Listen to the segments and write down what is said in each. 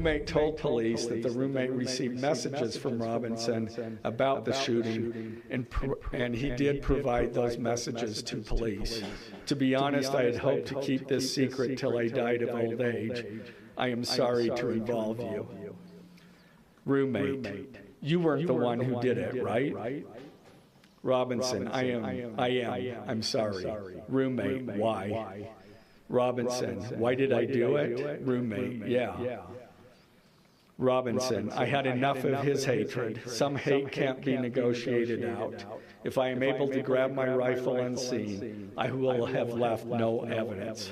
Roommate told police that the roommate received messages from Robinson about the shooting, and he did provide those messages to police. To be honest, I had hoped to keep this secret till I died of old age. I am sorry to involve you. Roommate, you weren't the one who did it, right? Robinson, I am. I'm sorry. Roommate, why? Robinson, why did I do it? Roommate, yeah. Robinson, I had enough of his hatred. Some hate can't be negotiated out. If I am able to grab my rifle unseen, I will have left no evidence.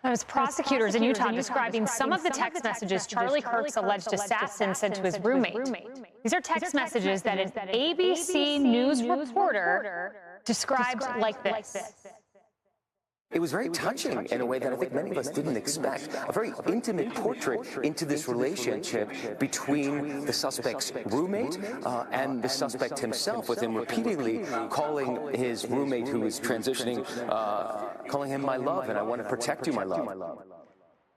There's prosecutors in Utah describing some of the text messages Charlie Kirk's alleged assassin sent to his roommate. These are text messages that an ABC News reporter described like this. It was very touching in a way that I think many of us didn't expect. A very intimate portrait into this relationship between the suspect's roommate and the suspect himself, with him repeatedly calling his roommate who is transitioning, calling him my love, and I want to protect you, my love.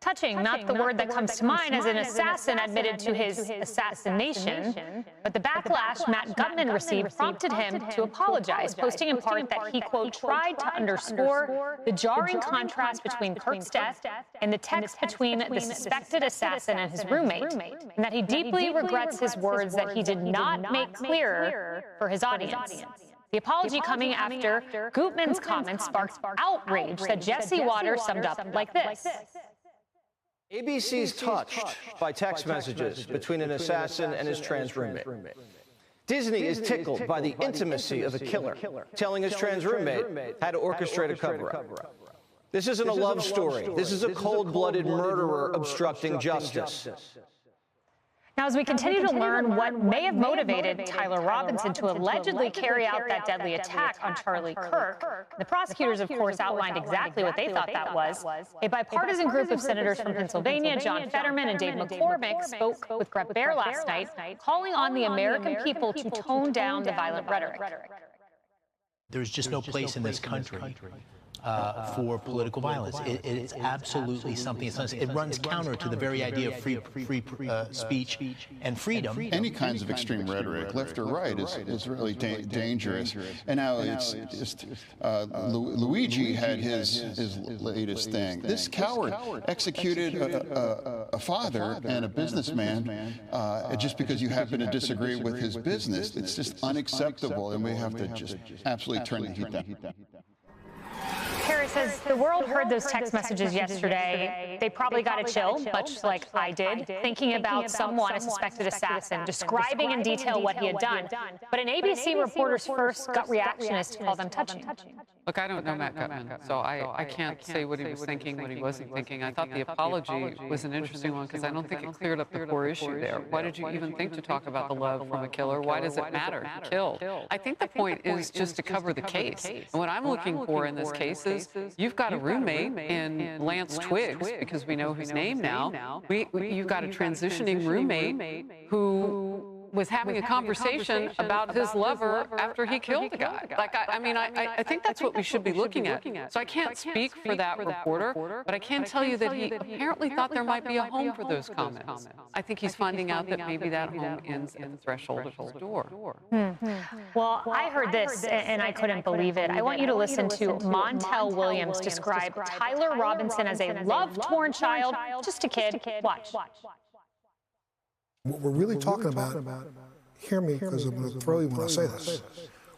Touching, not the word that comes to mind, as an assassin admitted to his assassination, but the backlash Matt Gutman received prompted him to apologize, posting in part that he, quote, tried to underscore the jarring contrast between Kirk's death and the text between the suspected assassin and his roommate, and that he deeply regrets his words that he did not make clearer for his audience. The apology coming after Gutman's comments sparked outrage that Jesse Waters summed up like this. ABC's touched by text messages between an assassin and his trans roommate. Disney is tickled by the intimacy of a killer telling his trans roommate how to orchestrate a cover-up. This isn't a love story. This is a cold-blooded murderer obstructing justice. Now, as we continue to learn what may have motivated Tyler Robinson to allegedly carry out that deadly attack on Charlie Kirk, the prosecutors, of course, outlined exactly what they thought that was. A bipartisan group of senators from Pennsylvania, John Fetterman and Dave McCormick, spoke with Greg Baer last night, calling on the American people to tone down the violent rhetoric. There's just no place in this country for political violence. It's absolutely something. It runs counter to the very idea of free speech and freedom. Any kinds of extreme rhetoric, left or right, is really dangerous. And now it's just Luigi had his latest thing. This coward executed a father and a businessman just because you happen to disagree with his business. It's just unacceptable, and we have to just absolutely turn the heat down. Harris says the world heard those text messages yesterday. They probably got a chill, much like I did, thinking about someone, a suspected assassin, describing in detail what he had done. But an ABC reporter's first gut reaction is to call them touching. Look, I don't know Matt Gutman, so I can't say what he was thinking, what he wasn't thinking. I thought the apology was an interesting one because I don't think it cleared up the core issue there. Why did you even think to talk about the love from a killer? Why does it matter? He killed. I think the point is just to cover the case. And what I'm looking for in this case is you've got a roommate in Lance Twiggs, because we know his name now. You've got a transitioning roommate who was having a conversation about his lover after he killed the guy. Like, I think that's what we should be looking at. So I can't speak for that reporter, but I can tell you that he apparently thought there might be a home for those comments. I think he's finding out that maybe that home ends at the threshold of his door. Well, I heard this, and I couldn't believe it. I want you to listen to Montel Williams describe Tyler Robinson as a love-torn child, just a kid. Watch. What we're really talking about, hear me because I'm going to throw you when I say this,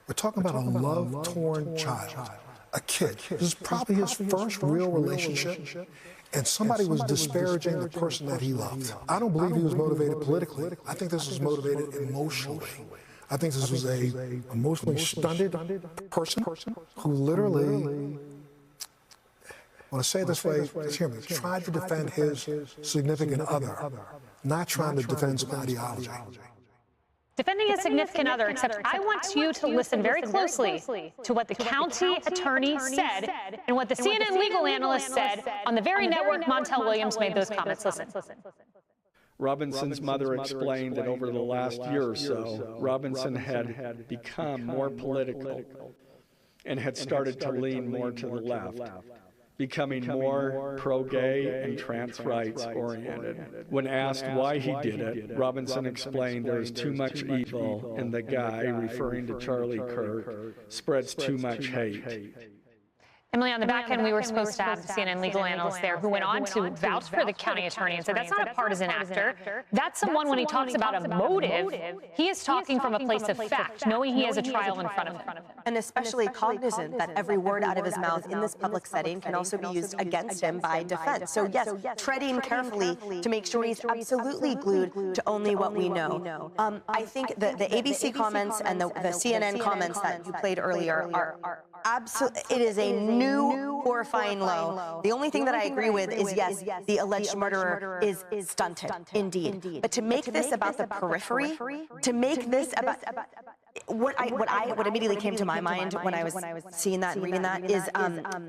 we're talking about a love-torn child, a kid. This is probably his first real relationship, and somebody was disparaging the person that he loved. I don't believe he was motivated politically. I think this was motivated emotionally. I think this was a emotionally stunted person who literally, I want to say it this way, just hear me, tried to defend his significant other, not trying to defend some ideology. Defending a significant other, except I want you to listen very closely to what the county attorney said and what the CNN legal analyst said on the very network Montel Williams made those comments. Listen. Robinson's mother explained that over the last year or so, Robinson had become more political and had started to lean more to the left. becoming more pro-gay and trans rights oriented. When asked why he did it, Robinson explained there is too much evil and the guy, referring to Charlie Kirk, spreads too much hate. Emily, on the back end, we were supposed to have the CNN legal analyst there who went on to vouch for the county attorney and said that's not a partisan actor. That's someone, when he talks about a motive, he is talking from a place of fact, knowing he has a trial in front of him. And especially cognizant that every word out of his mouth in this public setting can also be used against him by defense. So yes, treading carefully to make sure he's absolutely glued to only what we know. I think the ABC comments and the CNN comments that you played earlier are absolutely, it is a new horrifying low. The only thing that I agree with is, yes, the alleged murderer is stunted, indeed. But to make this about the periphery, to make this about what immediately came to my mind when I was seeing that and reading that is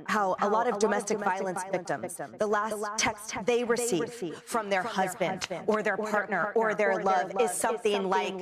how a lot of domestic violence victims, the last text they receive from their husband or their partner or their love is something like,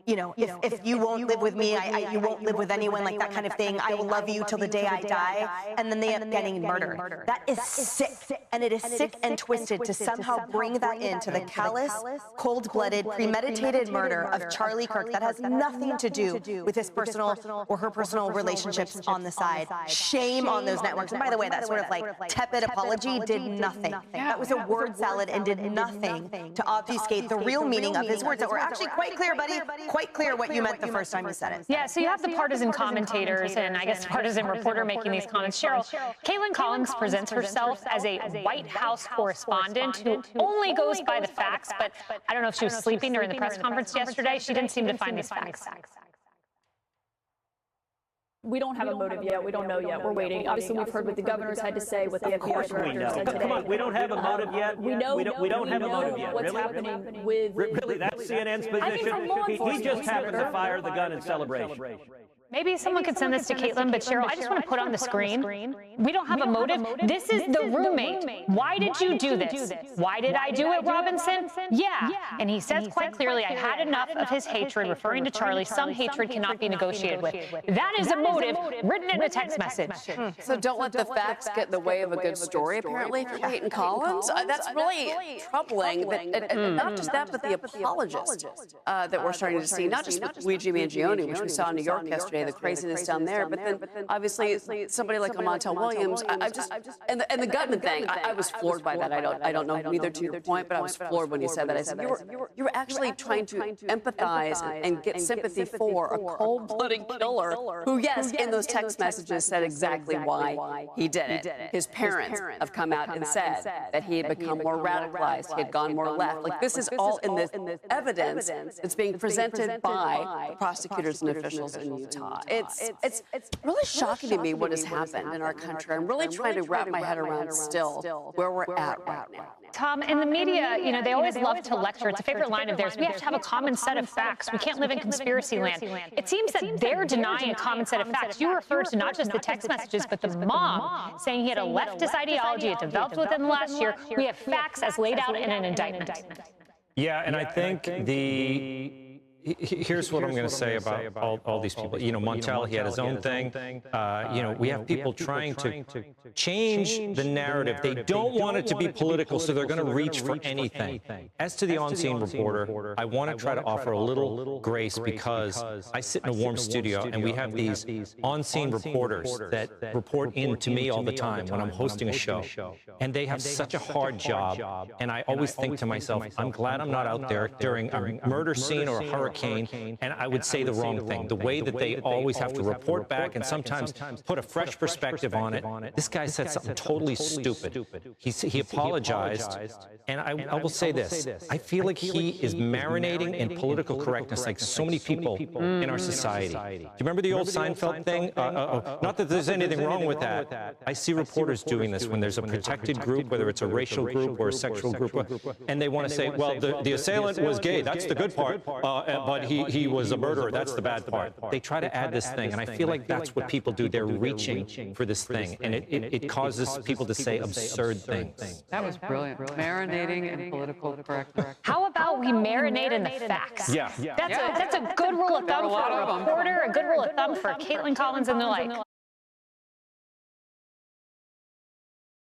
you know, if you won't live with me, you won't live with anyone, like that kind of thing. I will love you till the day I die. And then they end up getting murdered. That is sick. And it is sick and twisted to somehow bring that into the callous, cold-blooded, premeditated murder of Charlie Kirk that has nothing to do with his personal or her personal relationships on the side. Shame on those networks. And by the way, that sort of like tepid apology did nothing. That was a word salad and did nothing to obfuscate the real meaning of his words that were actually quite clear, buddy. Quite clear what you meant the first time you said it. Yeah, so you have the partisan commentators and I guess partisan reporter making these comments. Cheryl, Caitlin Collins presents herself as a White House correspondent who only goes by the facts, but I don't know if she was sleeping during the press conference yesterday. She didn't seem to find these facts. We don't have a motive yet. We don't know yet. We're waiting. Obviously, we've heard what the governor's had to say, what the FBI director said today. Come on, we don't have a motive yet. We know. We don't have a motive yet. What's happening with? Really, that's CNN's position. He just happened to fire the gun in celebration. Maybe someone could send this to Caitlin, but Cheryl, I just want to put on the screen. We don't have a motive. This is the roommate. Why did you do this? Why did I do it, Robinson? Yeah. And he says quite clearly, I had enough of his hatred, referring to Charlie. Some hatred cannot be negotiated with. That is a motive written in a text message. So don't let the facts get in the way of a good story, apparently, for Caitlin Collins. That's really troubling. And not just that, but the apologists that we're starting to see, not just with Luigi Mangione, which we saw in New York yesterday, the craziness down there, but then obviously somebody like Montel Williams, and the Gutman thing, I was floored by that. I don't know neither to your point, but I was floored when you said that. I said you were actually trying to empathize and get sympathy for a cold-blooded killer who, yes, in those text messages said exactly why he did it. His parents have come out and said that he had become more radicalized, he had gone more left. Like, this is all in this evidence that's being presented by prosecutors and officials in Utah. It's really shocking to me what has happened in our country. I'm really trying to wrap my head around still where we're at right now. Tom, in the media, you know, they always love to lecture. It's a favorite line of theirs. We have to have a common set of facts. We can't live in conspiracy land. It seems that they're denying a common set of facts. You refer to not just the text messages, but the mom saying he had a leftist ideology it developed within the last year. We have facts as laid out in an indictment. Yeah, and I think here's what I'm going to say about all these people. You know, Montel, he had his own thing. You know, we have people trying to change the narrative. They don't want it to be political, so they're going to reach for anything. As to the on-scene reporter, I want to try to offer a little grace because I sit in a warm studio and we have these on-scene reporters that report in to me all the time when I'm hosting a show. And they have such a hard job. And I always think to myself, I'm glad I'm not out there during a murder scene or a hurricane and I would say the wrong thing. The way that they always have to report back and sometimes put a fresh perspective on it. This guy said something totally stupid. He apologized, and I will say this. I feel like he is marinating in political correctness like so many people in our society. Do you remember the old Seinfeld thing? Not that there's anything wrong with that. I see reporters doing this when there's a protected group, whether it's a racial group or a sexual group, and they want to say, well, the assailant was gay. That's the good part. But he was a murderer. That's the bad part. They try to add this thing, and I feel like that's what people do. They're reaching for this thing, and it causes people to say absurd things. That was brilliant. Marinating in political correctness. How about we marinate in the facts? Yeah. That's a good rule of thumb for a reporter, a good rule of thumb for Caitlin Collins and the like.